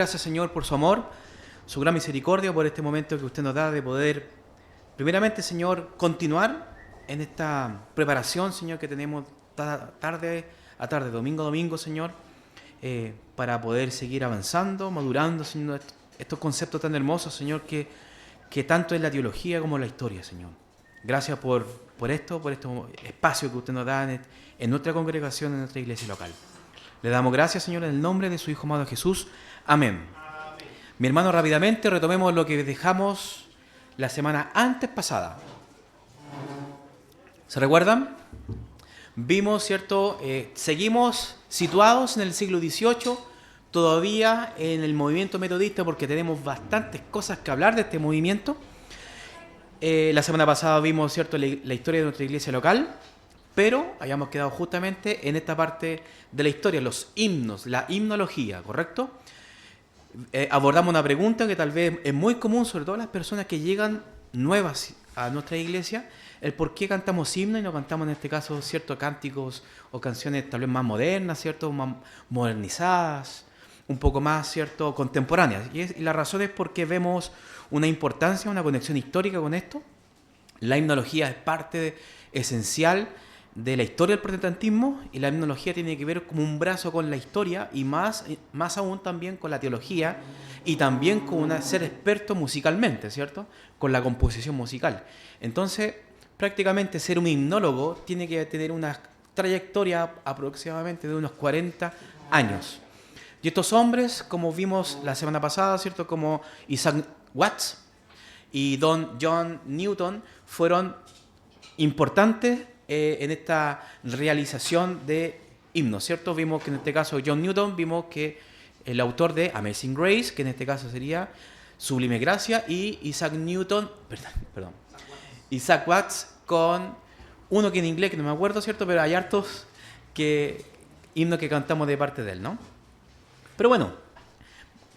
Gracias, Señor, por su amor, su gran misericordia, por este momento que usted nos da de poder, primeramente, Señor, continuar en esta preparación, Señor, que tenemos tarde a tarde, domingo a domingo, Señor, para poder seguir avanzando, madurando, Señor, estos conceptos tan hermosos, Señor, que tanto en la teología como en la historia, Señor. Gracias por este espacio que usted nos da en nuestra congregación, en nuestra iglesia local. Le damos gracias, Señor, en el nombre de su Hijo amado Jesús. Amén. Mi hermano, rápidamente retomemos lo que dejamos la semana antes pasada. ¿Se recuerdan? Vimos, ¿cierto? Seguimos situados en el siglo XVIII, todavía en el movimiento metodista, porque tenemos bastantes cosas que hablar de este movimiento. La semana pasada vimos, ¿cierto?, la historia de nuestra iglesia local, pero habíamos quedado justamente en esta parte de la historia, los himnos, la himnología, ¿correcto? Abordamos una pregunta que tal vez es muy común, sobre todo las personas que llegan nuevas a nuestra iglesia, el por qué cantamos himnos y no cantamos en este caso ciertos cánticos o canciones tal vez más modernas, ¿cierto?, más modernizadas, un poco más, ¿cierto?, contemporáneas. Y la razón es porque vemos una importancia, una conexión histórica con esto. La himnología es parte esencial de la historia del protestantismo, y la himnología tiene que ver como un brazo con la historia y más aún también con la teología, y también con ser experto musicalmente, ¿cierto?, con la composición musical. Entonces, prácticamente ser un himnólogo tiene que tener una trayectoria aproximadamente de unos 40 años. Y estos hombres, como vimos la semana pasada, ¿cierto?, como Isaac Watts y Don John Newton, fueron importantes en esta realización de himnos, ¿cierto? Vimos que en este caso John Newton, vimos que el autor de Amazing Grace, que en este caso sería Sublime Gracia, y Isaac Watts, con uno que en inglés, que no me acuerdo, ¿cierto? Pero hay hartos himnos que cantamos de parte de él, ¿no? Pero bueno,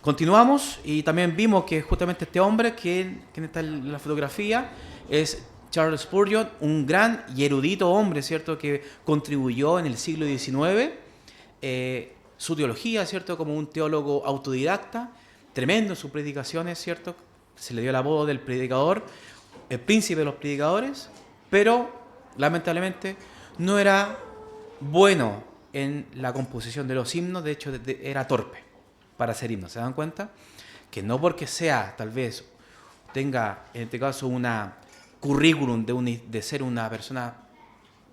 continuamos, y también vimos que justamente este hombre, que está en la fotografía, es Charles Spurgeon, un gran y erudito hombre, ¿cierto?, que contribuyó en el siglo XIX, su teología, ¿cierto?, como un teólogo autodidacta, tremendo en sus predicaciones, ¿cierto?, se le dio el apodo del predicador, el príncipe de los predicadores, pero lamentablemente no era bueno en la composición de los himnos. De hecho era torpe para hacer himnos. ¿Se dan cuenta? Que no porque sea, tal vez tenga en este caso una currículum de ser una persona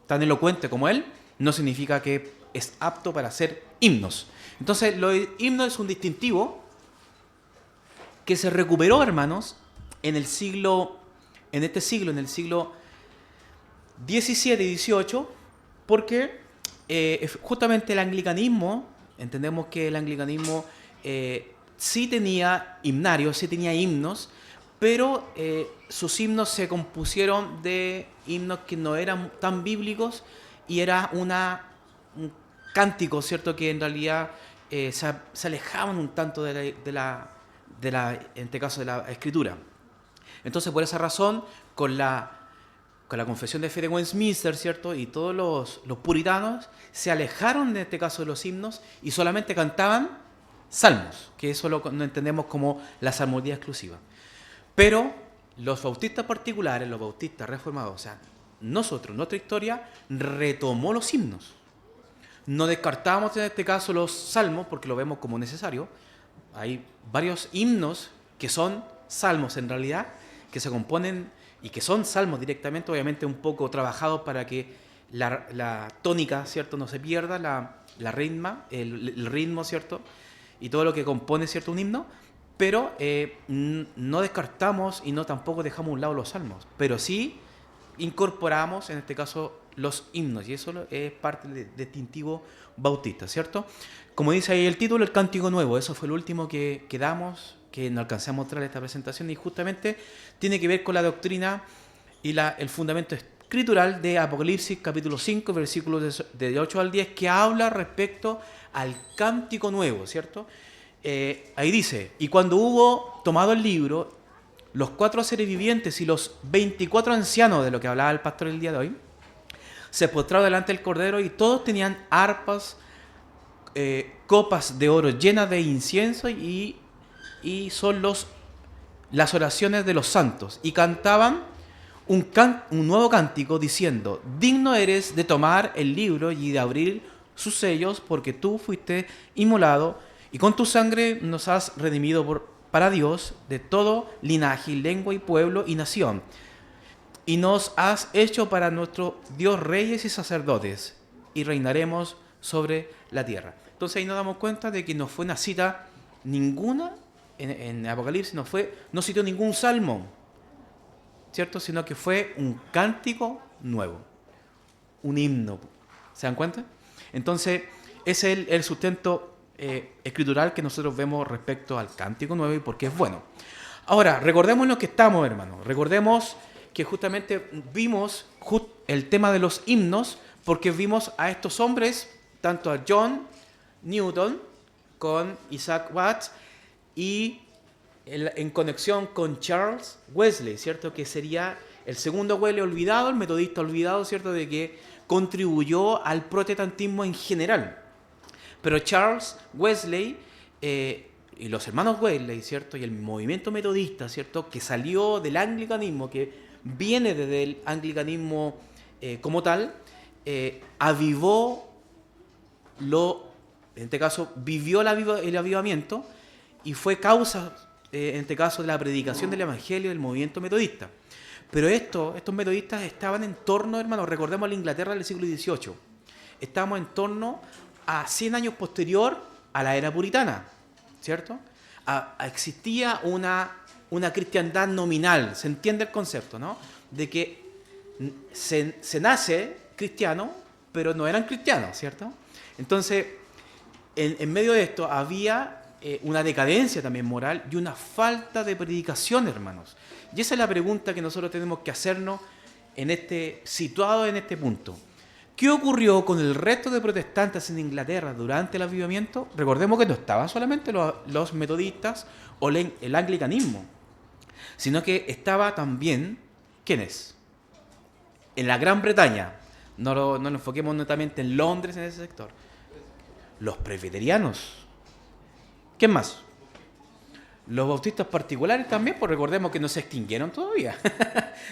tan elocuente como él, no significa que es apto para hacer himnos. Entonces, los himnos es un distintivo que se recuperó, hermanos, en el siglo XVII y XVIII, porque justamente el anglicanismo, entendemos que el anglicanismo sí tenía himnarios, sí tenía himnos, pero sus himnos se compusieron de himnos que no eran tan bíblicos, y era un cántico, ¿cierto?, que en realidad se alejaban un tanto en este caso, de la escritura. Entonces, por esa razón, con la confesión de fe de Westminster, ¿cierto?, y todos los puritanos se alejaron en este caso de los himnos y solamente cantaban salmos, que eso no entendemos como la salmodía exclusiva. Pero los bautistas particulares, los bautistas reformados, o sea, nuestra historia retomó los himnos. No descartamos en este caso los salmos porque lo vemos como necesario. Hay varios himnos que son salmos en realidad, que se componen y que son salmos directamente, obviamente un poco trabajados para que la tónica, ¿cierto?, no se pierda, el ritmo, ¿cierto?, y todo lo que compone, ¿cierto?, un himno. Pero no descartamos y no tampoco dejamos a un lado los salmos, pero sí incorporamos en este caso los himnos, y eso es parte del distintivo bautista, ¿cierto? Como dice ahí el título, el Cántico Nuevo, eso fue el último que damos, que no alcancé a mostrar esta presentación, y justamente tiene que ver con la doctrina y el fundamento escritural de Apocalipsis capítulo 5, versículos de 8 al 10, que habla respecto al Cántico Nuevo, ¿cierto? Ahí dice: y cuando hubo tomado el libro, los 4 seres vivientes y los 24 ancianos, de lo que hablaba el pastor el día de hoy, se postraron delante del Cordero, y todos tenían arpas, copas de oro llenas de incienso y y son las oraciones de los santos. Y cantaban un nuevo cántico diciendo: digno eres de tomar el libro y de abrir sus sellos, porque tú fuiste inmolado y con tu sangre nos has redimido para Dios de todo linaje, lengua y pueblo y nación. Y nos has hecho para nuestro Dios reyes y sacerdotes, y reinaremos sobre la tierra. Entonces ahí nos damos cuenta de que no fue una cita ninguna en Apocalipsis, no citó ningún salmo, ¿cierto? Sino que fue un cántico nuevo, un himno. ¿Se dan cuenta? Entonces, ese es el sustento escritural que nosotros vemos respecto al cántico nuevo y por qué es bueno. Ahora, recordemos lo que estamos, hermanos. Recordemos que justamente vimos el tema de los himnos porque vimos a estos hombres, tanto a John Newton con Isaac Watts y en conexión con Charles Wesley, ¿cierto? Que sería el segundo Wesley olvidado, el metodista olvidado, ¿cierto? De que contribuyó al protestantismo en general. Pero Charles Wesley y los hermanos Wesley, ¿cierto? Y el movimiento metodista, ¿cierto? Que salió del anglicanismo, que viene desde el anglicanismo como tal, avivó en este caso, vivió el avivamiento y fue causa, en este caso, de la predicación del evangelio del movimiento metodista. Pero estos metodistas estaban en torno, hermanos, recordemos la Inglaterra del siglo XVIII. Estamos en torno a 100 años posterior a la era puritana, ¿cierto? Existía una cristiandad nominal, se entiende el concepto, ¿no? De que se nace cristiano, pero no eran cristianos, ¿cierto? Entonces, en medio de esto había una decadencia también moral y una falta de predicación, hermanos. Y esa es la pregunta que nosotros tenemos que hacernos situado en este punto. ¿Qué ocurrió con el resto de protestantes en Inglaterra durante el avivamiento? Recordemos que no estaban solamente los metodistas o el anglicanismo, sino que estaba también, ¿quiénes? En la Gran Bretaña, no nos enfoquemos netamente en Londres, en ese sector. Los presbiterianos. ¿Quién más? Los bautistas particulares también, pues recordemos que no se extinguieron todavía,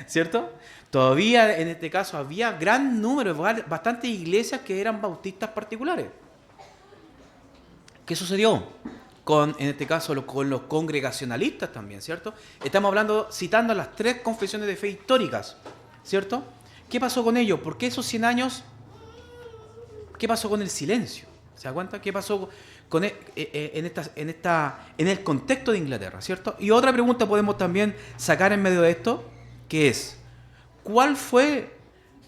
¿cierto? Todavía en este caso había gran número, bastantes iglesias que eran bautistas particulares. ¿Qué sucedió? En este caso con los congregacionalistas también, ¿cierto? Estamos citando las 3 confesiones de fe históricas, ¿cierto? ¿Qué pasó con ellos? ¿Por qué esos 100 años? ¿Qué pasó con el silencio? ¿Se da cuenta? ¿Qué pasó en el contexto de Inglaterra, ¿cierto? Y otra pregunta podemos también sacar en medio de esto, que es, ¿cuál fue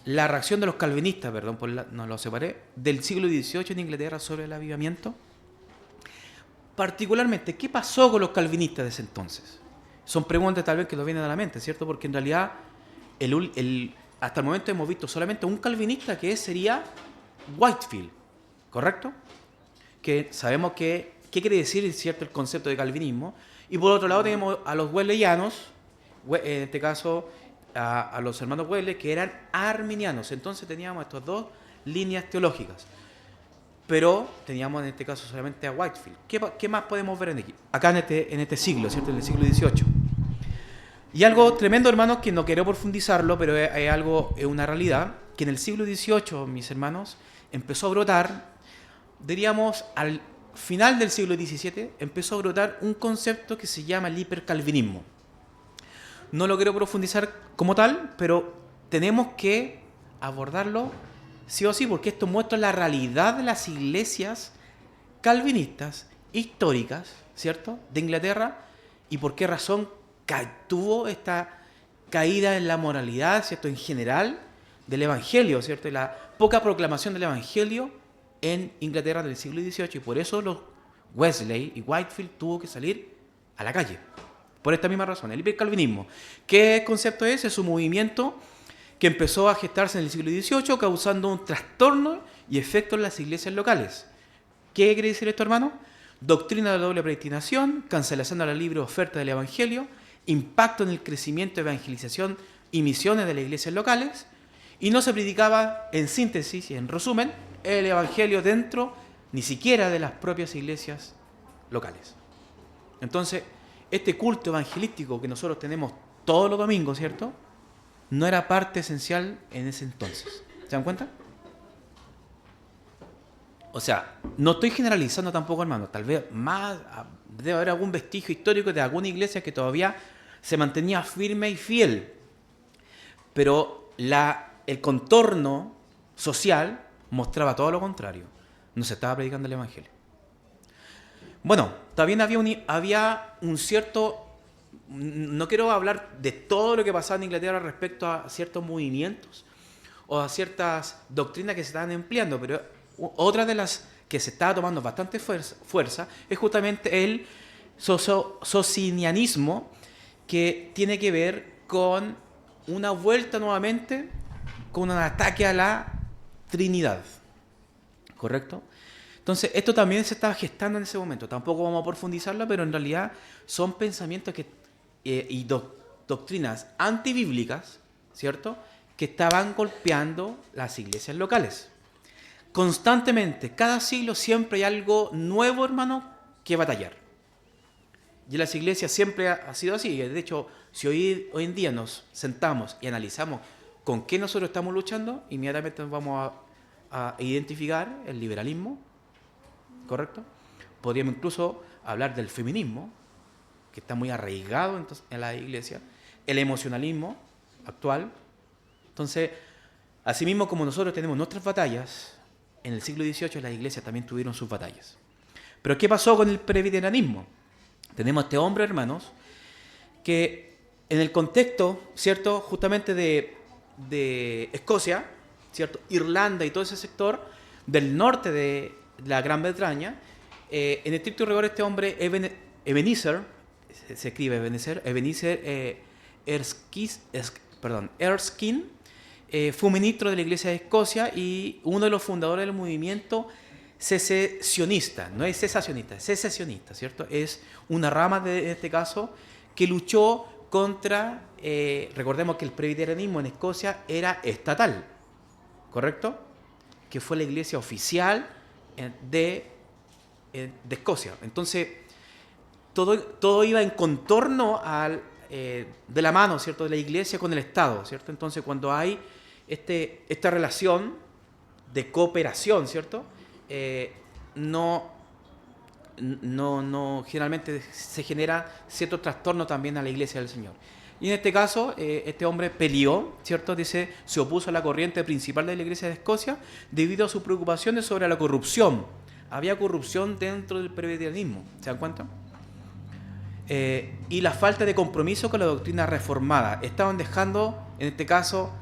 la reacción de los calvinistas, no lo separé, del siglo XVIII en Inglaterra sobre el avivamiento? Particularmente, ¿qué pasó con los calvinistas de ese entonces? Son preguntas tal vez que nos vienen a la mente, ¿cierto? Porque en realidad hasta el momento hemos visto solamente un calvinista que sería Whitefield, ¿correcto? Que sabemos qué quiere decir, ¿cierto?, el concepto de calvinismo. Y por otro lado tenemos a los wesleyanos, en este caso a los hermanos Wesley, que eran arminianos. Entonces teníamos estas 2 líneas teológicas. Pero teníamos en este caso solamente a Whitefield. ¿Qué más podemos ver acá en este siglo, ¿cierto?, en el siglo XVIII? Y algo tremendo, hermanos, que no quiero profundizarlo, pero es una realidad, que en el siglo XVIII, mis hermanos, empezó a brotar, diríamos, al final del siglo XVII, empezó a brotar un concepto que se llama el hipercalvinismo. No lo quiero profundizar como tal, pero tenemos que abordarlo sí o sí, porque esto muestra la realidad de las iglesias calvinistas históricas, ¿cierto?, de Inglaterra, y por qué razón tuvo esta caída en la moralidad, ¿cierto?, en general del Evangelio, ¿cierto?, y la poca proclamación del Evangelio en Inglaterra del siglo XVIII, y por eso los Wesley y Whitefield tuvo que salir a la calle. Por esta misma razón, el hipercalvinismo. ¿Qué concepto es? Es un movimiento que empezó a gestarse en el siglo XVIII, causando un trastorno y efecto en las iglesias locales. ¿Qué quiere decir esto, hermano? Doctrina de la doble predestinación, cancelación de la libre oferta del Evangelio, impacto en el crecimiento, evangelización y misiones de las iglesias locales, y no se predicaba, en síntesis y en resumen, el Evangelio dentro ni siquiera de las propias iglesias locales. Entonces, este culto evangelístico que nosotros tenemos todos los domingos, ¿cierto? No era parte esencial en ese entonces. ¿Se dan cuenta? O sea, no estoy generalizando tampoco, hermano. Tal vez más debe haber algún vestigio histórico de alguna iglesia que todavía se mantenía firme y fiel. Pero el contorno social mostraba todo lo contrario. No se estaba predicando el evangelio. Bueno, también había un cierto... No quiero hablar de todo lo que pasaba en Inglaterra respecto a ciertos movimientos o a ciertas doctrinas que se estaban empleando, pero otra de las que se estaba tomando bastante fuerza es justamente el socinianismo, que tiene que ver con una vuelta nuevamente, con un ataque a la Trinidad. ¿Correcto? Entonces, esto también se estaba gestando en ese momento. Tampoco vamos a profundizarlo, pero en realidad son pensamientos y doctrinas antibíblicas, ¿cierto?, que estaban golpeando las iglesias locales. Constantemente, cada siglo siempre hay algo nuevo, hermano, que batallar. Y en las iglesias siempre ha sido así. De hecho, si hoy en día nos sentamos y analizamos con qué nosotros estamos luchando, inmediatamente nos vamos a identificar el liberalismo, ¿correcto? Podríamos incluso hablar del feminismo, que está muy arraigado en la iglesia, el emocionalismo actual. Entonces, asimismo como nosotros tenemos nuestras batallas, en el siglo XVIII las iglesias también tuvieron sus batallas. Pero ¿qué pasó con el presbiterianismo? Tenemos a este hombre, hermanos, que en el contexto, ¿cierto?, justamente de Escocia, ¿cierto?, Irlanda y todo ese sector del norte de la Gran Bretaña, en estricto rigor este hombre, Ebenezer, se escribe Ebenezer Erskine, fue un ministro de la Iglesia de Escocia y uno de los fundadores del movimiento secesionista. No es cesacionista, es secesionista, ¿cierto? Es una rama en este caso que luchó contra, recordemos que el presbiterianismo en Escocia era estatal, ¿correcto? Que fue la iglesia oficial de Escocia. Entonces, todo iba en contorno de la mano, ¿cierto?, de la iglesia con el Estado, ¿cierto? Entonces, cuando hay esta relación de cooperación, ¿cierto?, generalmente se genera cierto trastorno también a la iglesia del Señor. Y en este caso, este hombre peleó, ¿cierto? Se opuso a la corriente principal de la iglesia de Escocia debido a sus preocupaciones sobre la corrupción. Había corrupción dentro del presbiterianismo, ¿se dan cuenta? Y la falta de compromiso con la doctrina reformada. Estaban dejando, en este caso,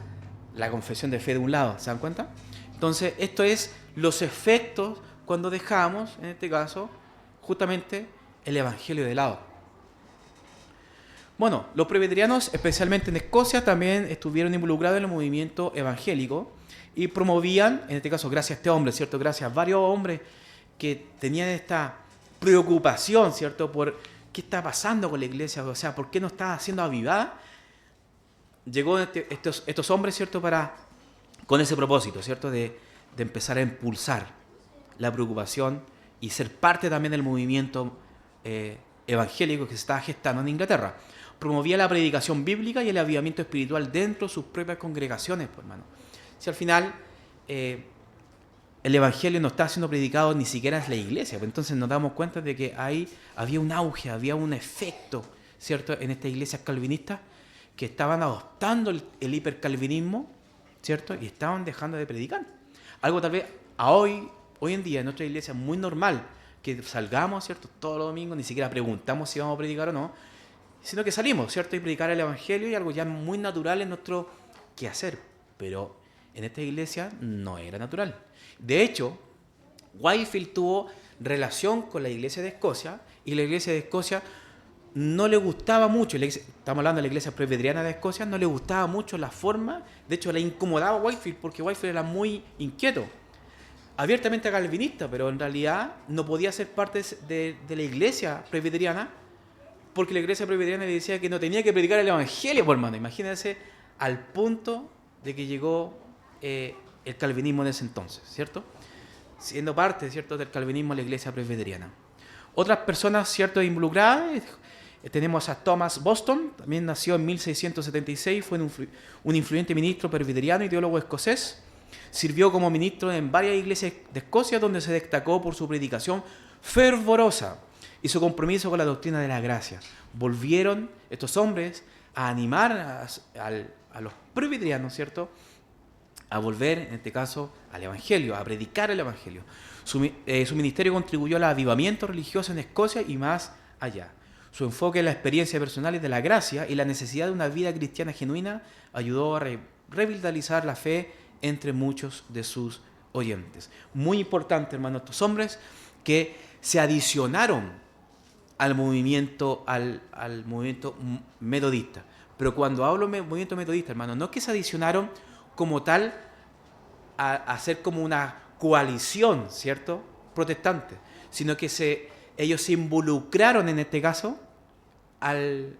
la confesión de fe de un lado, ¿se dan cuenta? Entonces, esto es los efectos cuando dejamos, en este caso, justamente el evangelio de lado. Bueno, los presbiterianos, especialmente en Escocia, también estuvieron involucrados en el movimiento evangélico y promovían, en este caso, gracias a este hombre, ¿cierto?, gracias a varios hombres que tenían esta preocupación, ¿cierto?, por qué está pasando con la iglesia, o sea, por qué no está siendo avivada. Llegó estos hombres, ¿cierto?, con ese propósito, ¿cierto?, de empezar a impulsar la preocupación y ser parte también del movimiento evangélico que se estaba gestando en Inglaterra. Promovía la predicación bíblica y el avivamiento espiritual dentro de sus propias congregaciones, pues, hermano. Si al final el evangelio no está siendo predicado ni siquiera en la iglesia, pues entonces nos damos cuenta de que había un auge, había un efecto, ¿cierto?, en estas iglesias calvinistas que estaban adoptando el hipercalvinismo, ¿cierto?, y estaban dejando de predicar. Algo tal vez hoy en día en nuestra iglesia es muy normal que salgamos, ¿cierto?, todos los domingos, ni siquiera preguntamos si vamos a predicar o no, sino que salimos, ¿cierto?, y predicar el evangelio y algo ya muy natural en nuestro quehacer. Pero en esta iglesia no era natural. De hecho, Whitefield tuvo relación con la iglesia de Escocia y la iglesia de Escocia no le gustaba mucho, estamos hablando de la iglesia presbiteriana de Escocia, no le gustaba mucho la forma, de hecho le incomodaba a Whitefield porque Whitefield era muy inquieto, abiertamente calvinista, pero en realidad no podía ser parte de la iglesia presbiteriana porque la iglesia presbiteriana le decía que no tenía que predicar el evangelio, por hermano. Imagínense al punto de que llegó el calvinismo en ese entonces, ¿cierto? Siendo parte, ¿cierto?, del calvinismo la iglesia presbiteriana. Otras personas, ¿cierto?, involucradas, tenemos a Thomas Boston, también nació en 1676, fue un influyente ministro presbiteriano y teólogo escocés. Sirvió como ministro en varias iglesias de Escocia, donde se destacó por su predicación fervorosa y su compromiso con la doctrina de la gracia. Volvieron estos hombres a animar a los presbiterianos, ¿cierto?, a volver, en este caso, al Evangelio, a predicar el Evangelio. Su ministerio contribuyó al avivamiento religioso en Escocia y más allá. Su enfoque en la experiencia personal y de la gracia y la necesidad de una vida cristiana genuina ayudó a revitalizar la fe entre muchos de sus oyentes. Muy importante, hermanos, estos hombres que se adicionaron al movimiento metodista. Pero cuando hablo de movimiento metodista, hermanos, no es que se adicionaron como tal a hacer como una coalición, ¿cierto?, protestante, sino que ellos se involucraron en este caso al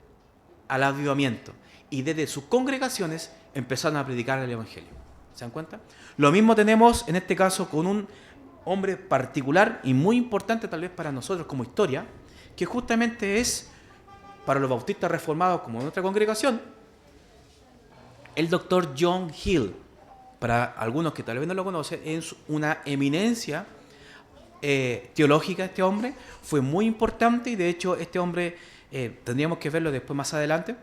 avivamiento y desde sus congregaciones empezaron a predicar el Evangelio. ¿Se dan cuenta? Lo mismo tenemos en este caso con un hombre particular y muy importante tal vez para nosotros como historia, que justamente es, para los bautistas reformados como nuestra congregación, el doctor John Hill. Para algunos que tal vez no lo conocen, es una eminencia teológica este hombre, fue muy importante y de hecho este hombre, tendríamos que verlo después más adelante,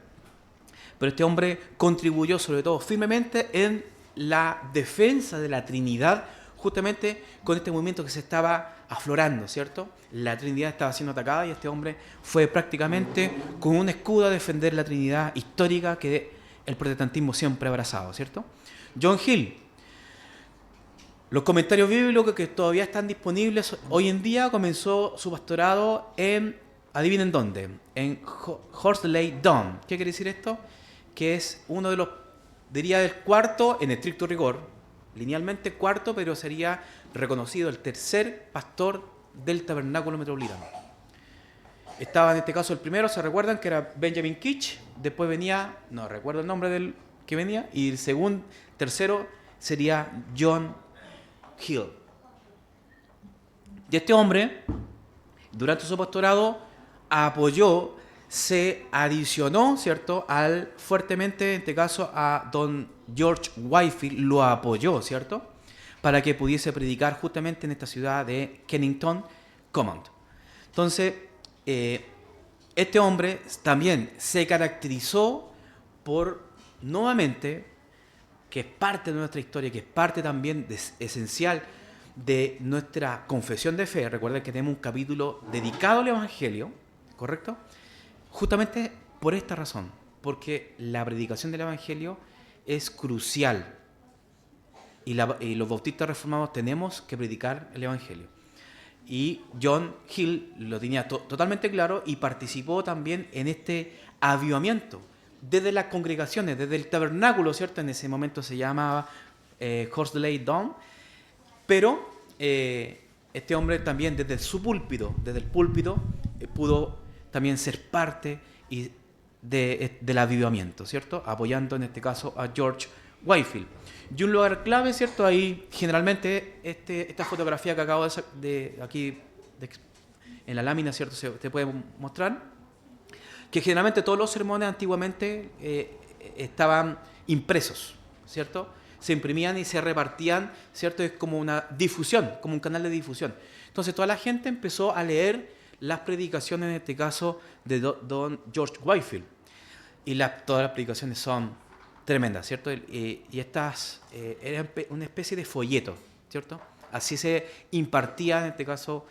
pero este hombre contribuyó sobre todo firmemente en la defensa de la Trinidad, justamente con este movimiento que se estaba aflorando, ¿cierto? La Trinidad estaba siendo atacada y este hombre fue prácticamente con un escudo a defender la Trinidad histórica que el protestantismo siempre ha abrazado, ¿cierto? John Hill. Los comentarios bíblicos que todavía están disponibles hoy en día, comenzó su pastorado en, adivinen dónde, en Horsley Down. ¿Qué quiere decir esto? Que es uno de los, diría del cuarto, en estricto rigor, linealmente cuarto, pero sería reconocido el tercer pastor del tabernáculo metropolitano. Estaba en este caso el primero, se recuerdan que era Benjamin Keach, después venía, no recuerdo el nombre del que venía, y el tercero sería John Hill. Y este hombre, durante su pastorado, apoyó, se adicionó, ¿cierto?, fuertemente, en este caso, a don George Whitefield, lo apoyó, ¿cierto?, para que pudiese predicar justamente en esta ciudad de Kennington Common. Entonces, este hombre también se caracterizó por, nuevamente, que es parte de nuestra historia, que es parte también esencial de nuestra confesión de fe. Recuerden que tenemos un capítulo dedicado al Evangelio, ¿correcto? Justamente por esta razón, porque la predicación del Evangelio es crucial y los bautistas reformados tenemos que predicar el Evangelio. Y John Hill lo tenía totalmente claro y participó también en este avivamiento desde las congregaciones, desde el tabernáculo, ¿cierto? En ese momento se llamaba Horsley Down, pero este hombre también desde el púlpito, pudo también ser parte del avivamiento, ¿cierto? Apoyando en este caso a George Whitefield. Y un lugar clave, ¿cierto? Ahí generalmente esta fotografía que acabo de aquí en la lámina, ¿cierto? Se te puede mostrar que generalmente todos los sermones antiguamente estaban impresos, ¿cierto? Se imprimían y se repartían, ¿cierto? Es como una difusión, como un canal de difusión. Entonces toda la gente empezó a leer las predicaciones, en este caso, de don George Whitefield. Y todas las predicaciones son tremendas, ¿cierto? Y estas eran una especie de folleto, ¿cierto? Así se impartía, en este caso,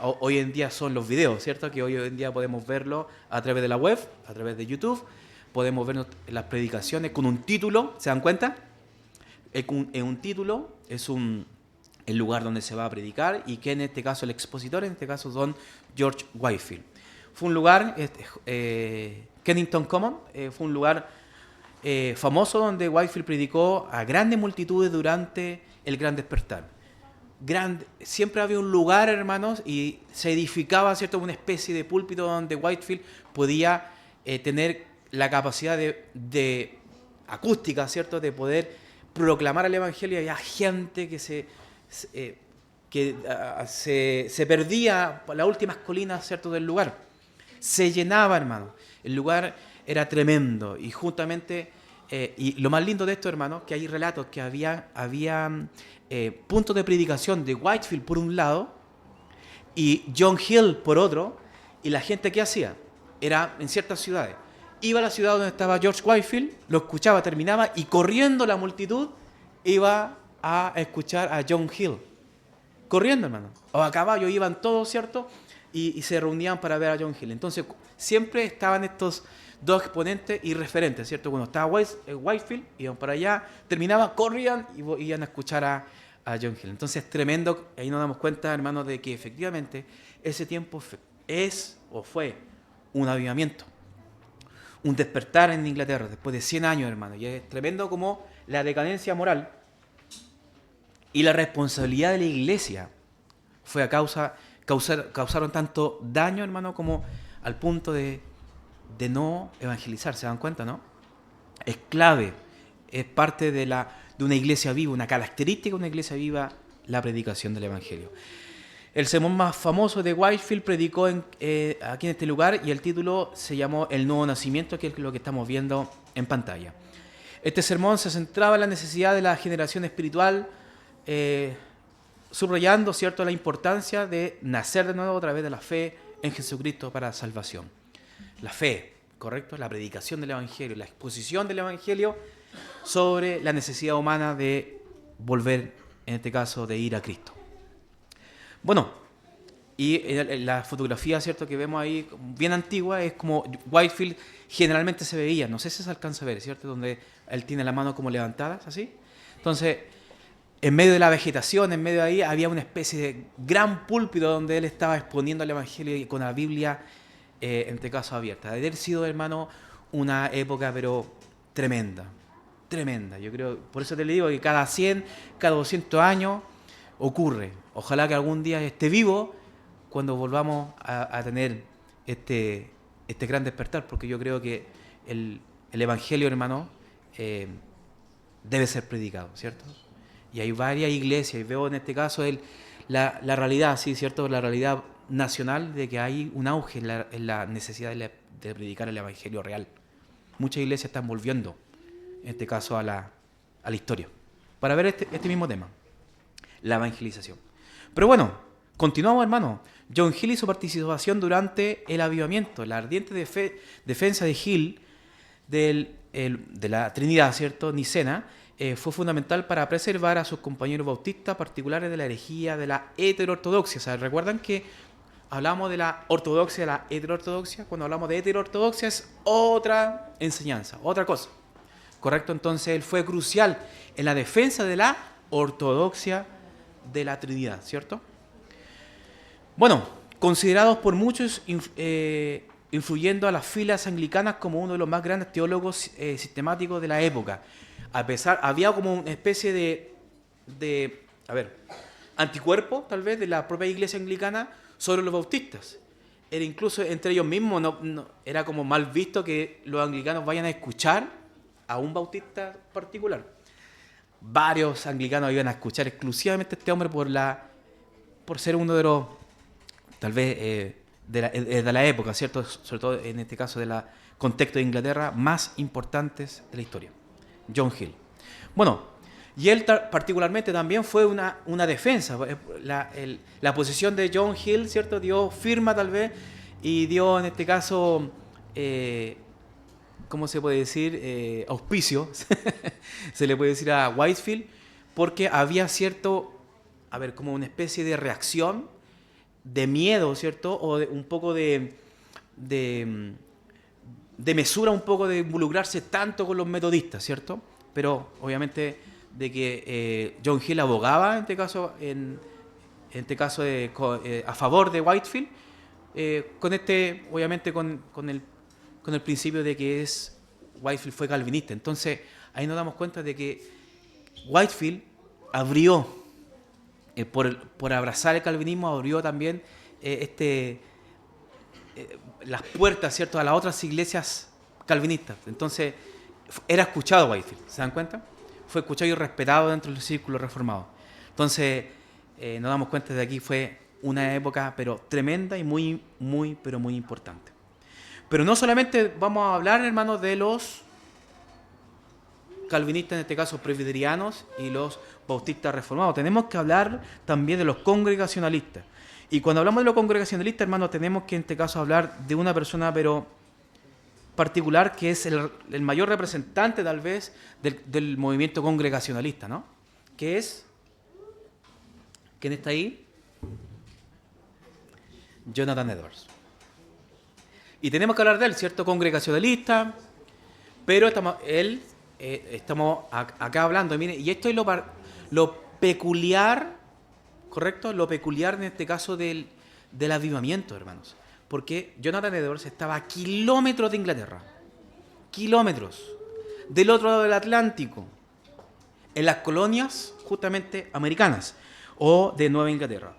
hoy en día son los videos, ¿cierto? Que hoy en día podemos verlo a través de la web, a través de YouTube. Podemos ver las predicaciones con un título, ¿se dan cuenta? Un título es el lugar donde se va a predicar y que en este caso el expositor, en este caso don George Whitefield. Fue un lugar, Kennington Common, fue un lugar famoso donde Whitefield predicó a grandes multitudes durante el Gran Despertar. Siempre había un lugar, hermanos, y se edificaba, ¿cierto?, una especie de púlpito donde Whitefield podía tener la capacidad de acústica, ¿cierto?, de poder proclamar el Evangelio. Y había gente que que se perdía por las últimas colinas, ¿cierto?, del lugar. Se llenaba, hermano. El lugar era tremendo. Y justamente, y lo más lindo de esto, hermano, que hay relatos que había puntos de predicación de Whitefield por un lado y John Hill por otro. Y la gente, ¿qué hacía? Era en ciertas ciudades. Iba a la ciudad donde estaba George Whitefield, lo escuchaba, terminaba, y corriendo la multitud iba a escuchar a John Hill. Corriendo, hermano. O a caballo iban todos, ¿cierto? Y se reunían para ver a John Hill. Entonces, siempre estaban estos dos exponentes y referentes, ¿cierto? Cuando estaba Whitefield, iban para allá, terminaba, corrían y iban a escuchar a John Hill. Entonces, tremendo. Ahí nos damos cuenta, hermano, de que efectivamente ese tiempo es o fue un avivamiento. Un despertar en Inglaterra después de 100 años, hermano. Y es tremendo como la decadencia moral y la responsabilidad de la iglesia fue causaron tanto daño, hermano, como al punto de no evangelizar. ¿Se dan cuenta, no? Es clave, es parte de una iglesia viva, una característica de una iglesia viva, la predicación del evangelio. El sermón más famoso de Whitefield predicó aquí en este lugar y el título se llamó El Nuevo Nacimiento, que es lo que estamos viendo en pantalla. Este sermón se centraba en la necesidad de la generación espiritual, subrayando, ¿cierto?, la importancia de nacer de nuevo a través de la fe en Jesucristo para salvación. La fe, ¿correcto? La predicación del evangelio, la exposición del evangelio sobre la necesidad humana de volver, en este caso, de ir a Cristo. Bueno, y la fotografía, ¿cierto?, que vemos ahí, bien antigua, es como Whitefield generalmente se veía, no sé si se alcanza a ver, ¿cierto?, donde él tiene la mano como levantada, así. Entonces, en medio de la vegetación, en medio de ahí, había una especie de gran púlpito donde él estaba exponiendo el evangelio y con la Biblia, en este caso, abierta. Debe haber sido, hermano, una época, pero tremenda, tremenda. Yo creo, por eso te le digo que cada 100, cada 200 años ocurre. Ojalá que algún día esté vivo cuando volvamos a tener este gran despertar, porque yo creo que el evangelio, hermano, debe ser predicado, ¿cierto? Y hay varias iglesias, y veo en este caso la realidad, sí, ¿cierto?, la realidad nacional de que hay un auge en la necesidad de predicar el evangelio real. Muchas iglesias están volviendo, en este caso, a la historia, para ver este mismo tema, la evangelización. Pero bueno, continuamos, hermano. John Hill y su participación durante el avivamiento, la ardiente defensa de Hill de la Trinidad, ¿cierto?, nicena, fue fundamental para preservar a sus compañeros bautistas particulares de la herejía de la heteroortodoxia. O sea, ¿recuerdan que hablamos de la ortodoxia, de la heteroortodoxia? Cuando hablamos de heteroortodoxia es otra enseñanza, otra cosa, ¿correcto? Entonces él fue crucial en la defensa de la ortodoxia de la Trinidad, ¿cierto? Bueno, considerados por muchos influyendo a las filas anglicanas como uno de los más grandes teólogos sistemáticos de la época. Había como una especie de anticuerpo, tal vez, de la propia iglesia anglicana sobre los bautistas. Era incluso entre ellos mismos, era como mal visto que los anglicanos vayan a escuchar a un bautista particular. Varios anglicanos iban a escuchar exclusivamente a este hombre por ser uno de los, tal vez, de la época, ¿cierto? Sobre todo en este caso del contexto de Inglaterra, más importantes de la historia. John Hill. Bueno, y él particularmente también fue una defensa. La posición de John Hill, ¿cierto?, dio firma tal vez y dio en este caso, ¿cómo se puede decir? Auspicio, se le puede decir a Whitefield, porque había como una especie de reacción, de miedo, ¿cierto? O un poco de mesura, un poco de involucrarse tanto con los metodistas, ¿cierto? Pero obviamente de que John Hill abogaba en este caso a favor de Whitefield, obviamente con el principio de que Whitefield fue calvinista. Entonces ahí nos damos cuenta de que Whitefield abrió, por abrazar el calvinismo, abrió también las puertas, ¿cierto?, a las otras iglesias calvinistas. Entonces era escuchado Whitefield, ¿se dan cuenta? Fue escuchado y respetado dentro del círculo reformado. Entonces nos damos cuenta de que aquí fue una época pero tremenda y muy, muy, pero muy importante. Pero no solamente vamos a hablar, hermanos, de los calvinistas, en este caso presbiterianos, y los bautistas reformados. Tenemos que hablar también de los congregacionalistas. Y cuando hablamos de los congregacionalistas, hermanos, tenemos que en este caso hablar de una persona pero particular que es el mayor representante tal vez del movimiento congregacionalista, ¿no? Que es, ¿quién está ahí? Jonathan Edwards. Y tenemos que hablar de él, ¿cierto? Congregacionalista, pero estamos acá hablando, mire, y esto es lo peculiar, ¿correcto? Lo peculiar en este caso del avivamiento, hermanos. Porque Jonathan Edwards estaba a kilómetros de Inglaterra, kilómetros, del otro lado del Atlántico, en las colonias justamente americanas o de Nueva Inglaterra.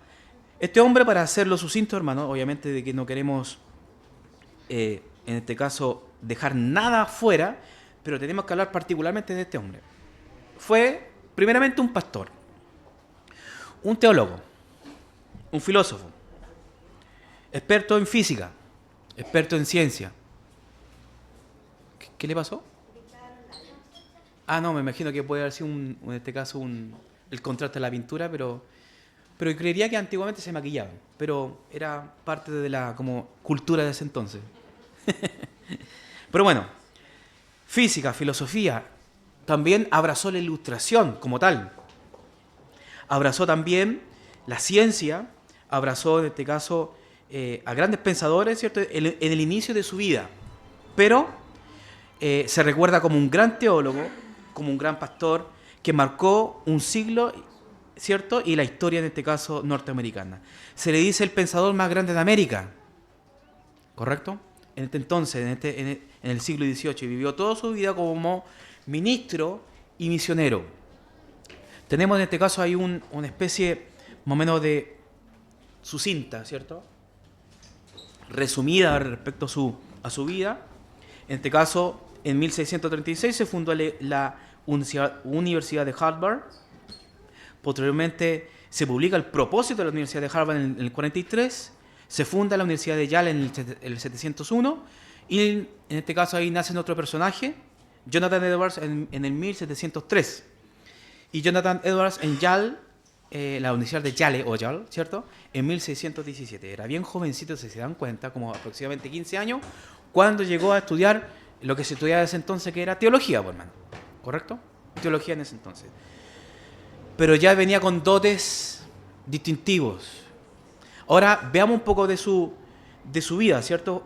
Este hombre, para hacerlo sucinto, hermano, obviamente de que no queremos, en este caso, dejar nada afuera, pero tenemos que hablar particularmente de este hombre. Fue, primeramente, un pastor, un teólogo, un filósofo, experto en física, experto en ciencia. ¿Qué le pasó? Ah, no, me imagino que puede haber sido, en este caso, el contraste de la pintura, pero creería que antiguamente se maquillaban, pero era parte de la como cultura de ese entonces. Pero bueno, física, filosofía, también abrazó la ilustración como tal. Abrazó también la ciencia, abrazó en este caso a grandes pensadores, ¿cierto? En el inicio de su vida. Pero se recuerda como un gran teólogo, como un gran pastor, que marcó un siglo, ¿cierto? Y la historia, en este caso, norteamericana. Se le dice el pensador más grande de América, ¿correcto? En este entonces, en el siglo XVIII, vivió toda su vida como ministro y misionero. Tenemos en este caso ahí una especie más o menos de sucinta, ¿cierto? Resumida respecto a su vida. En este caso, en 1636 se fundó la Universidad de Harvard. Posteriormente se publica el propósito de la Universidad de Harvard en el 43. Se funda la Universidad de Yale en el 701. Y en este caso ahí nace otro personaje, Jonathan Edwards, en el 1703. Y Jonathan Edwards en Yale, la Universidad de Yale, o Yale, ¿cierto? En 1617. Era bien jovencito, si se dan cuenta, como aproximadamente 15 años, cuando llegó a estudiar lo que se estudiaba en ese entonces, que era teología, por hermano. ¿Correcto? Teología en ese entonces. Pero ya venía con dotes distintivos. Ahora veamos un poco de su vida, ¿cierto?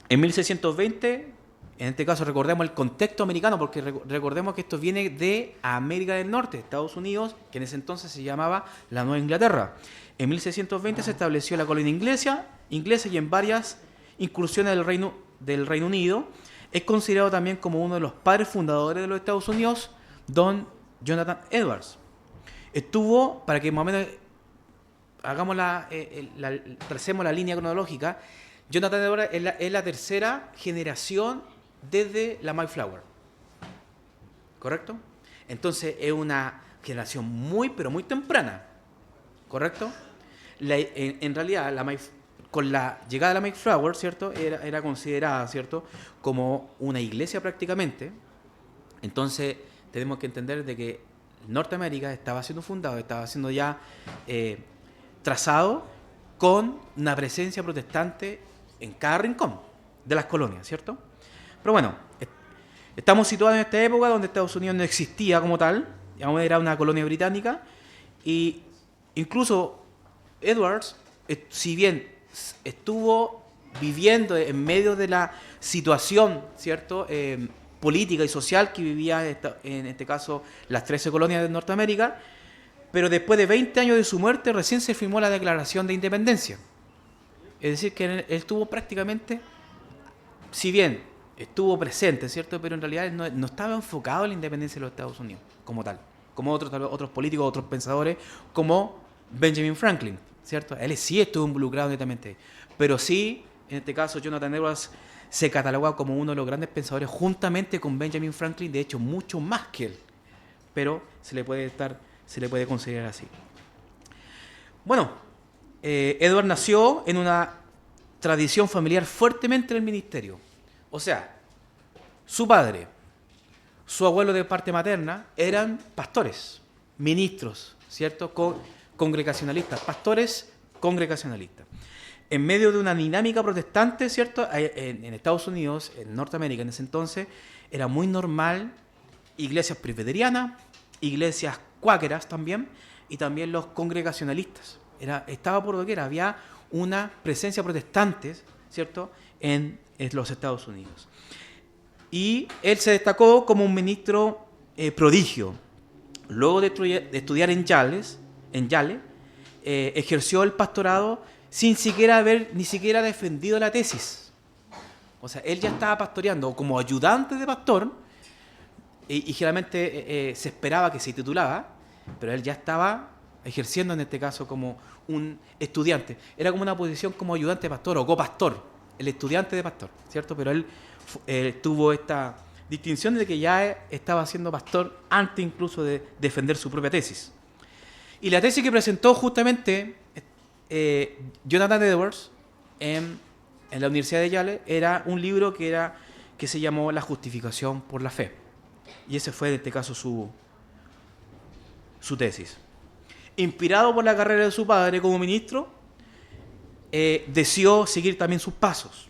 En 1620, en este caso recordemos el contexto americano, porque recordemos que esto viene de América del Norte, Estados Unidos, que en ese entonces se llamaba la Nueva Inglaterra. En 1620 se estableció la colonia inglesa y en varias incursiones del Reino Unido. Es considerado también como uno de los padres fundadores de los Estados Unidos, don Jonathan Edwards. Estuvo, para que más o menos hagamos tracemos la línea cronológica, Jonathan Edwards es la tercera generación desde la Mayflower. ¿Correcto? Entonces es una generación muy, pero muy temprana. ¿Correcto? En realidad, con la llegada de la Mayflower, ¿cierto? Era considerada, ¿cierto?, como una iglesia prácticamente. Entonces tenemos que entender de que Norteamérica estaba siendo fundado, estaba siendo ya trazado con una presencia protestante en cada rincón de las colonias, ¿cierto? Pero bueno, estamos situados en esta época donde Estados Unidos no existía como tal, aún era una colonia británica, y incluso Edwards, si bien estuvo viviendo en medio de la situación, ¿cierto?, política y social que vivía en este caso las 13 colonias de Norteamérica, pero después de 20 años de su muerte recién se firmó la Declaración de Independencia. Es decir, que él estuvo prácticamente, si bien estuvo presente, ¿cierto?, pero en realidad él no estaba enfocado en la independencia de los Estados Unidos como tal, como otros políticos, otros pensadores, como Benjamin Franklin, ¿cierto? Él sí estuvo involucrado netamente, pero sí, en este caso, Jonathan Edwards se cataloga como uno de los grandes pensadores juntamente con Benjamin Franklin, de hecho mucho más que él, pero se le puede considerar así. Bueno, Edward nació en una tradición familiar fuertemente en el ministerio. O sea, su padre, su abuelo de parte materna eran pastores, ministros, ¿cierto? Congregacionalistas, pastores congregacionalistas. En medio de una dinámica protestante, ¿cierto? En Estados Unidos, en Norteamérica en ese entonces, era muy normal iglesias presbiterianas, iglesias cuáqueras también, y también los congregacionalistas. Estaba por doquier, había una presencia protestante, ¿cierto?, en los Estados Unidos. Y él se destacó como un ministro prodigio. Luego de estudiar en Yale, ejerció el pastorado sin siquiera haber ni siquiera defendido la tesis. O sea, él ya estaba pastoreando como ayudante de pastor y generalmente se esperaba que se titulaba, pero él ya estaba ejerciendo en este caso como un estudiante. Era como una posición como ayudante de pastor o copastor, el estudiante de pastor, ¿cierto? Pero él tuvo esta distinción de que ya estaba siendo pastor antes incluso de defender su propia tesis. Y la tesis que presentó justamente Jonathan Edwards en la Universidad de Yale era un libro que se llamó La justificación por la fe. Y ese fue en este caso su tesis. Inspirado por la carrera de su padre como ministro, deseó seguir también sus pasos.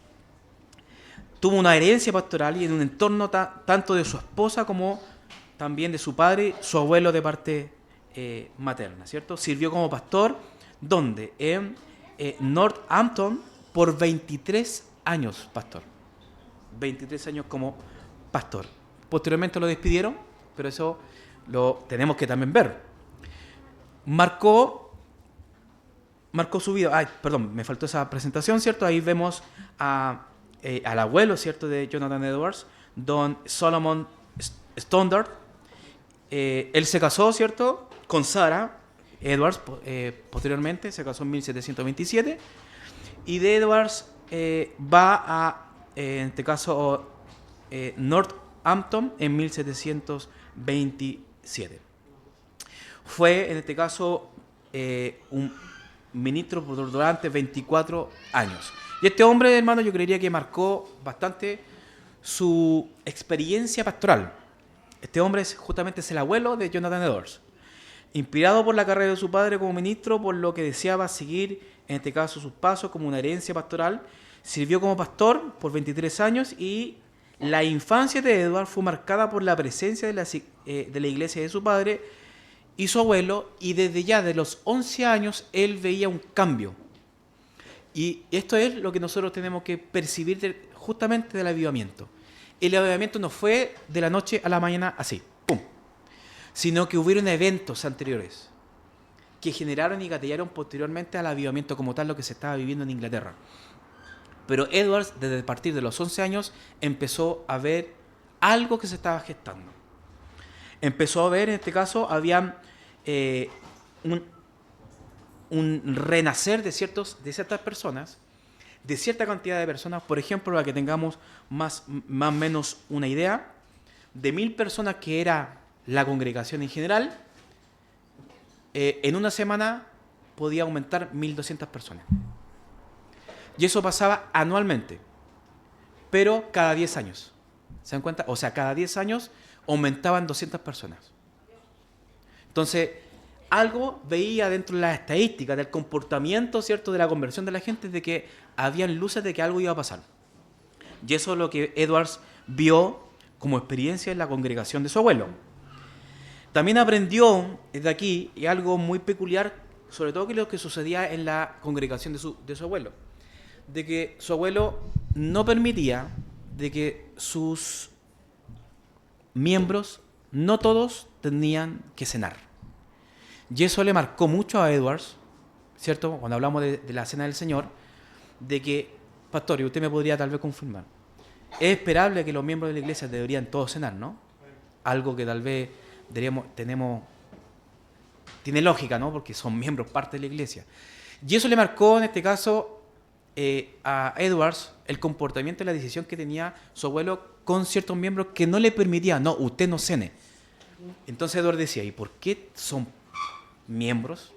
Tuvo una herencia pastoral y en un entorno tanto de su esposa como también de su padre, su abuelo de parte materna, ¿cierto? Sirvió como pastor, ¿dónde? En Northampton por 23 años, pastor. 23 años como pastor. Posteriormente lo despidieron, pero eso lo tenemos que también ver. Marcó su vida. Ay, perdón, me faltó esa presentación, ¿cierto? Ahí vemos al abuelo, ¿cierto?, de Jonathan Edwards, Don Solomon Stoddard. Él se casó, ¿cierto?, con Sarah Edwards, posteriormente, se casó en 1727. Y de Edwards va a, en este caso, Northampton en 1727. Fue, en este caso, un ministro durante 24 años. Y este hombre, hermano, yo creería que marcó bastante su experiencia pastoral. Este hombre justamente es el abuelo de Jonathan Edwards. Inspirado por la carrera de su padre como ministro, por lo que deseaba seguir, en este caso, sus pasos como una herencia pastoral, sirvió como pastor por 23 años y la infancia de Edwards fue marcada por la presencia de la iglesia de su padre y su abuelo, y desde ya de los 11 años él veía un cambio. Y esto es lo que nosotros tenemos que percibir justamente del avivamiento. El avivamiento no fue de la noche a la mañana así, ¡pum!, sino que hubieron eventos anteriores que generaron y gatillaron posteriormente al avivamiento como tal, lo que se estaba viviendo en Inglaterra. Pero Edwards, desde partir de los 11 años, empezó a ver algo que se estaba gestando. Empezó a ver, en este caso, había un renacer de ciertas personas, de cierta cantidad de personas. Por ejemplo, para que tengamos más o menos una idea, de 1000 personas que era la congregación en general, en una semana podía aumentar 1200 personas. Y eso pasaba anualmente, pero cada 10 años. ¿Se dan cuenta? O sea, cada 10 años aumentaban 200 personas. Entonces, algo veía dentro de las estadísticas del comportamiento, ¿cierto?, de la conversión de la gente, de que habían luces de que algo iba a pasar. Y eso es lo que Edwards vio como experiencia en la congregación de su abuelo. También aprendió de aquí y algo muy peculiar, sobre todo que lo que sucedía en la congregación de su abuelo, de que su abuelo no permitía de que sus miembros, no todos, tenían que cenar. Y eso le marcó mucho a Edwards, ¿cierto? Cuando hablamos de la cena del Señor, de que, pastor, y usted me podría tal vez confirmar, es esperable que los miembros de la iglesia deberían todos cenar, ¿no? Algo que tal vez tiene lógica, ¿no? Porque son miembros, parte de la iglesia. Y eso le marcó, en este caso, a Edwards el comportamiento y la decisión que tenía su abuelo con ciertos miembros que no le permitían, no, usted no cene. Entonces Edwards decía, ¿y por qué son miembros?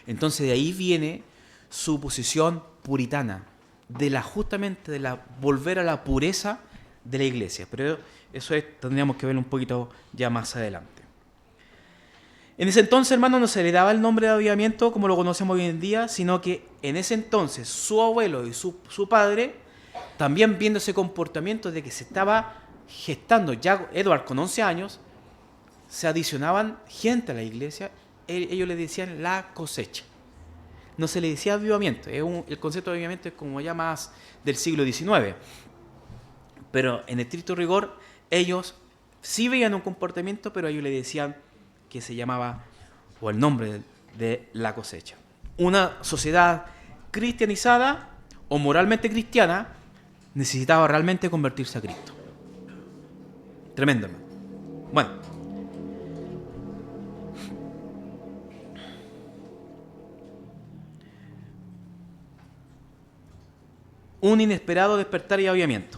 Entonces de ahí viene su posición puritana, justamente de la volver a la pureza de la iglesia. Pero eso tendríamos que verlo un poquito ya más adelante. En ese entonces, hermano, no se le daba el nombre de avivamiento como lo conocemos hoy en día, sino que en ese entonces su abuelo y su padre, también viendo ese comportamiento de que se estaba gestando, ya Edward con 11 años, se adicionaban gente a la iglesia, ellos le decían la cosecha. No se le decía avivamiento, el concepto de avivamiento es como ya más del siglo XIX. Pero en estricto rigor, ellos sí veían un comportamiento, pero ellos le decían que se llamaba, o el nombre de la cosecha. Una sociedad cristianizada o moralmente cristiana necesitaba realmente convertirse a Cristo. Tremendo, hermano. Bueno. Un inesperado despertar y avivamiento.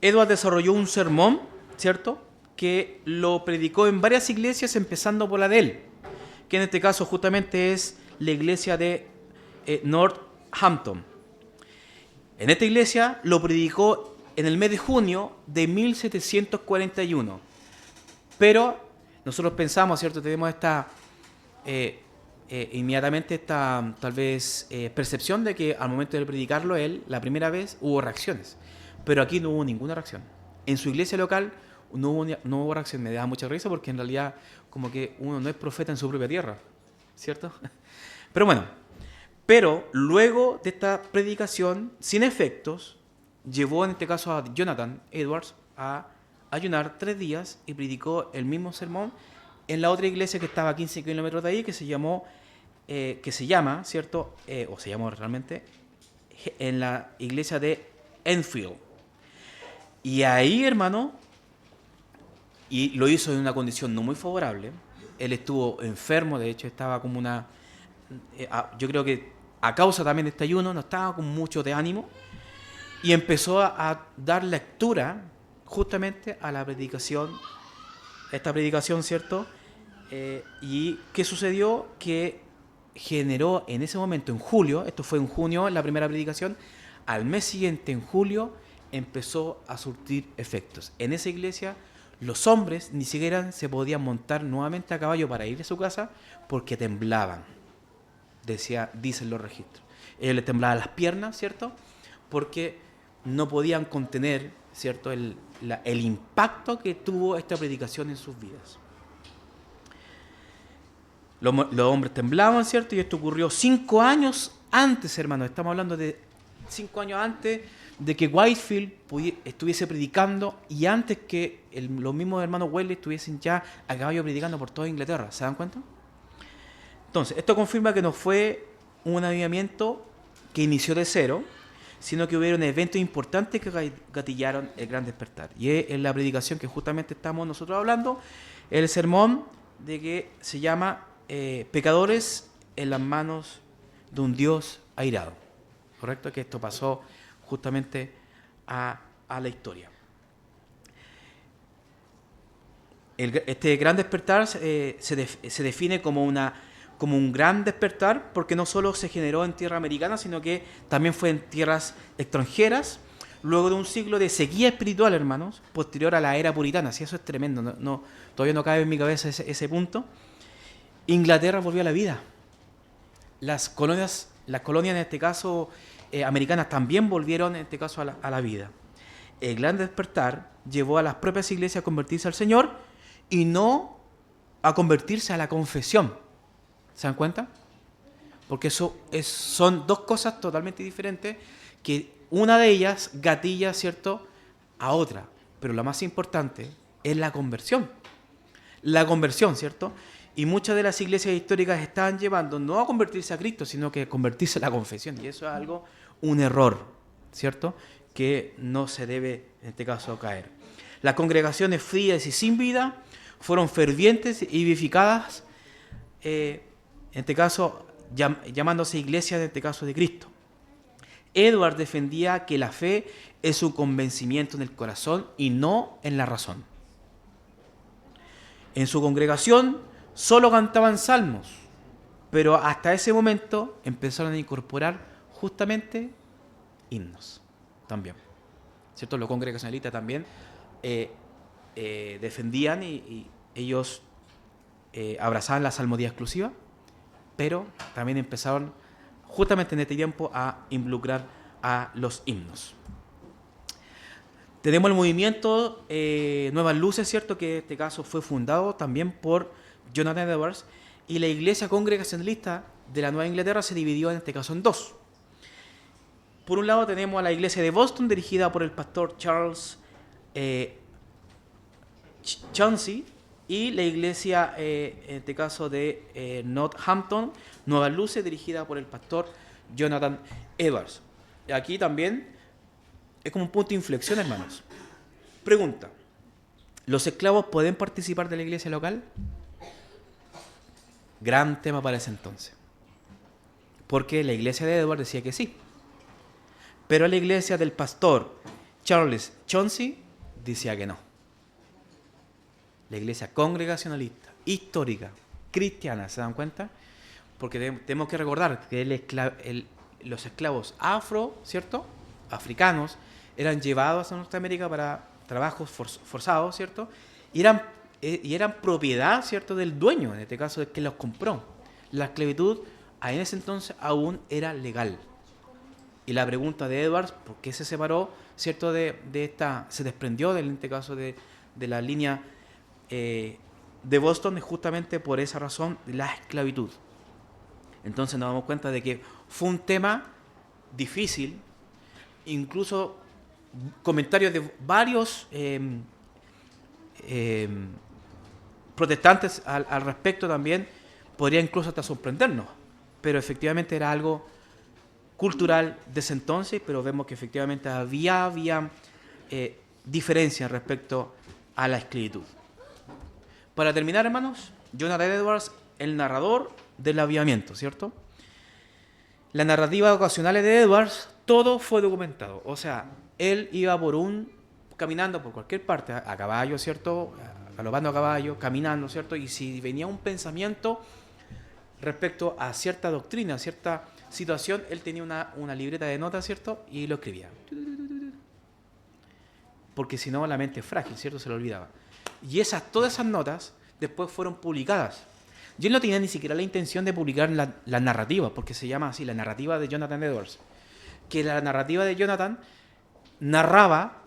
Edward desarrolló un sermón, ¿cierto?, que lo predicó en varias iglesias, empezando por la de él, que en este caso justamente es la iglesia de Northampton. En esta iglesia lo predicó en el mes de junio de 1741. Pero nosotros pensamos, ¿cierto?, tenemos esta inmediatamente esta tal vez percepción de que al momento de predicarlo él, la primera vez, hubo reacciones. Pero aquí no hubo ninguna reacción. En su iglesia local no hubo reacción. Me da mucha risa porque en realidad como que uno no es profeta en su propia tierra, ¿cierto? Pero bueno, luego de esta predicación sin efectos, llevó en este caso a Jonathan Edwards a ayunar 3 días y predicó el mismo sermón en la otra iglesia que estaba a 15 kilómetros de ahí, que se llama, ¿cierto? O se llamó realmente, en la iglesia de Enfield. Y ahí, hermano, y lo hizo en una condición no muy favorable. Él estuvo enfermo, de hecho estaba como yo creo que a causa también de este ayuno, no estaba con mucho de ánimo, y empezó a dar lectura justamente a la predicación, esta predicación, ¿cierto? Y ¿qué sucedió? Que generó en ese momento, en julio, esto fue en junio la primera predicación, al mes siguiente, en julio, empezó a surtir efectos. En esa iglesia los hombres ni siquiera se podían montar nuevamente a caballo para ir a su casa porque temblaban, dicen los registros. Ellos les temblaban las piernas, ¿cierto? Porque no podían contener, ¿cierto?, el impacto que tuvo esta predicación en sus vidas. Los hombres temblaban, ¿cierto? Y esto ocurrió 5 años antes, hermano. Estamos hablando de 5 años antes de que Whitefield estuviese predicando y antes que los mismos hermanos Wesley estuviesen ya a caballo predicando por toda Inglaterra. ¿Se dan cuenta? Entonces, esto confirma que no fue un avivamiento que inició de cero, sino que hubieron eventos importantes que gatillaron el gran despertar. Y es la predicación que justamente estamos nosotros hablando, el sermón de que se llama Pecadores en las manos de un Dios airado. ¿Correcto? Que esto pasó justamente a la historia. Este gran despertar se define como un gran despertar porque no solo se generó en tierra americana, sino que también fue en tierras extranjeras, luego de un siglo de sequía espiritual, hermanos, posterior a la era puritana. Sí, eso es tremendo, todavía no cabe en mi cabeza ese punto. Inglaterra volvió a la vida. Las colonias en este caso americanas también volvieron en este caso a la vida. El gran despertar llevó a las propias iglesias a convertirse al Señor y no a convertirse a la confesión. ¿Se dan cuenta? Porque son dos cosas totalmente diferentes, que una de ellas gatilla, ¿cierto?, a otra. Pero la más importante es la conversión. La conversión, ¿cierto? Y muchas de las iglesias históricas estaban llevando no a convertirse a Cristo, sino que a convertirse a la confesión. Y eso es un error, ¿cierto?, que no se debe, en este caso, caer. Las congregaciones frías y sin vida fueron fervientes y vivificadas, en este caso, llamándose iglesias, en este caso, de Cristo. Edward defendía que la fe es un convencimiento en el corazón y no en la razón. En su congregación solo cantaban salmos, Pero hasta ese momento empezaron a incorporar justamente himnos también. ¿Cierto? Los congregacionalistas también defendían y ellos abrazaban la salmodía exclusiva, pero también empezaron justamente en este tiempo a involucrar a los himnos. Tenemos el movimiento Nuevas Luces, ¿cierto? Que en este caso fue fundado también por Jonathan Edwards, y la iglesia congregacionalista de la Nueva Inglaterra se dividió en este caso en dos. Por un lado tenemos a la iglesia de Boston, dirigida por el pastor Charles Chauncey, y la iglesia, en este caso de Northampton, Nuevas Luces, dirigida por el pastor Jonathan Edwards. Aquí también es como un punto de inflexión, hermanos. Pregunta: ¿los esclavos pueden participar de la iglesia local? Gran tema para ese entonces. Porque la iglesia de Edwards decía que sí. Pero la iglesia del pastor Charles Chauncey decía que no. La iglesia congregacionalista, histórica, cristiana, ¿se dan cuenta? Porque tenemos que recordar que los esclavos ¿cierto? Africanos, eran llevados a Norteamérica para trabajos forzados, ¿cierto? Y eran propiedad, ¿cierto?, del dueño, en este caso, del que los compró. La esclavitud en ese entonces aún era legal. Y la pregunta de Edwards, ¿por qué se separó, ¿cierto?, se desprendió, en este caso, de la línea de Boston, es justamente por esa razón, la esclavitud. Entonces nos damos cuenta de que fue un tema difícil, incluso comentarios de varios protestantes al respecto también podría incluso hasta sorprendernos, pero efectivamente era algo cultural de ese entonces, pero vemos que efectivamente había diferencias respecto a la esclavitud. Para terminar, hermanos, Jonathan Edwards, el narrador del avivamiento, ¿cierto? La narrativa ocasional de Edwards, todo fue documentado. O sea, él iba caminando por cualquier parte, a caballo, ¿cierto? Galopando a caballo, caminando, ¿cierto? Y si venía un pensamiento respecto a cierta doctrina, a cierta situación, él tenía una libreta de notas, ¿cierto? Y lo escribía. Porque si no, la mente es frágil, ¿cierto? Se lo olvidaba. Y todas esas notas después fueron publicadas. Y él no tenía ni siquiera la intención de publicar la narrativa, porque se llama así, la narrativa de Jonathan Edwards. Que la narrativa de Jonathan narraba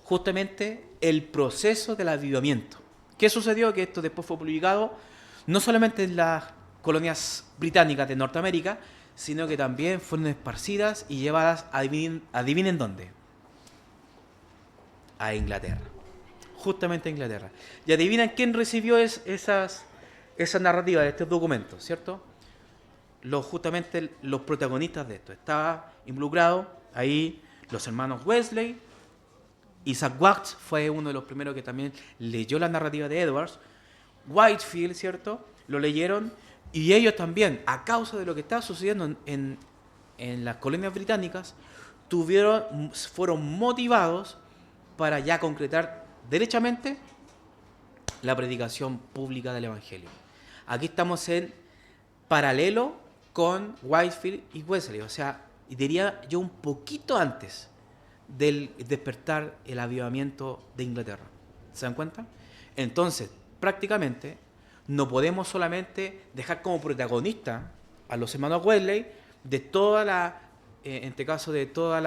justamente el proceso del avivamiento. ¿Qué sucedió? Que esto después fue publicado no solamente en las colonias británicas de Norteamérica, sino que también fueron esparcidas y llevadas, adivinen dónde, a Inglaterra. Justamente a Inglaterra. Y adivinan quién recibió esa narrativa de estos documentos, ¿cierto? Justamente los protagonistas de esto. Estaba involucrado ahí los hermanos Wesley. Isaac Watts fue uno de los primeros que también leyó la narrativa de Edwards. Whitefield, ¿cierto? Lo leyeron, y ellos también, a causa de lo que estaba sucediendo en las colonias británicas, fueron motivados para ya concretar derechamente la predicación pública del Evangelio. Aquí estamos en paralelo con Whitefield y Wesley, o sea, diría yo un poquito antes del despertar el avivamiento de Inglaterra. ¿Se dan cuenta? Entonces, prácticamente, no podemos solamente dejar como protagonista a los hermanos Wesley de toda en este caso, de toda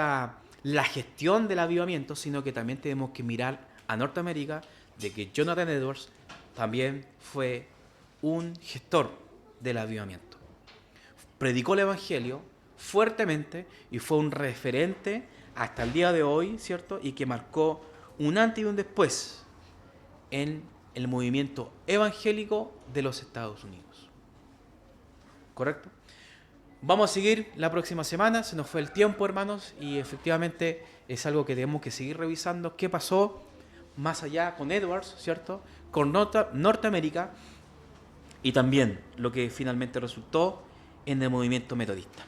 la gestión del avivamiento, sino que también tenemos que mirar a Norteamérica, de que Jonathan Edwards también fue un gestor del avivamiento. Predicó el Evangelio fuertemente y fue un referente hasta el día de hoy, ¿cierto? Y que marcó un antes y un después en el movimiento evangélico de los Estados Unidos. ¿Correcto? Vamos a seguir la próxima semana, se nos fue el tiempo, hermanos, y efectivamente es algo que tenemos que seguir revisando. ¿Qué pasó más allá con Edwards, ¿cierto? Con Norteamérica, y también lo que finalmente resultó en el movimiento metodista.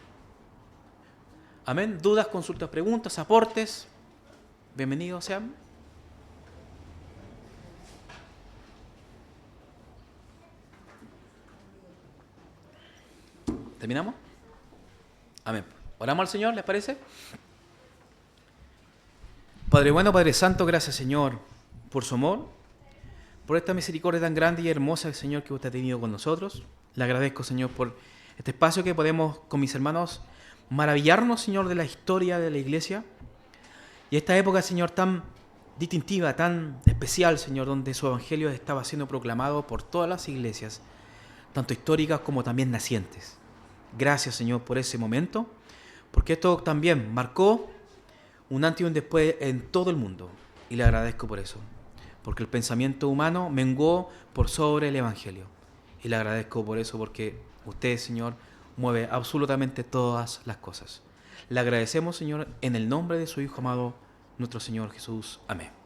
Amén. ¿Dudas, consultas, preguntas, aportes? Bienvenidos sean. ¿Terminamos? Amén. ¿Oramos al Señor, les parece? Padre bueno, Padre santo, gracias, Señor, por su amor, por esta misericordia tan grande y hermosa, Señor, que usted ha tenido con nosotros. Le agradezco, Señor, por este espacio que podemos, con mis hermanos, maravillarnos, Señor, de la historia de la iglesia y esta época, Señor, tan distintiva, tan especial, Señor, donde su evangelio estaba siendo proclamado por todas las iglesias, tanto históricas como también nacientes. Gracias, Señor, por ese momento, porque esto también marcó un antes y un después en todo el mundo, y le agradezco por eso, porque el pensamiento humano menguó por sobre el evangelio, y le agradezco por eso, porque usted, Señor, mueve absolutamente todas las cosas. Le agradecemos, Señor, en el nombre de su Hijo amado, nuestro Señor Jesús. Amén.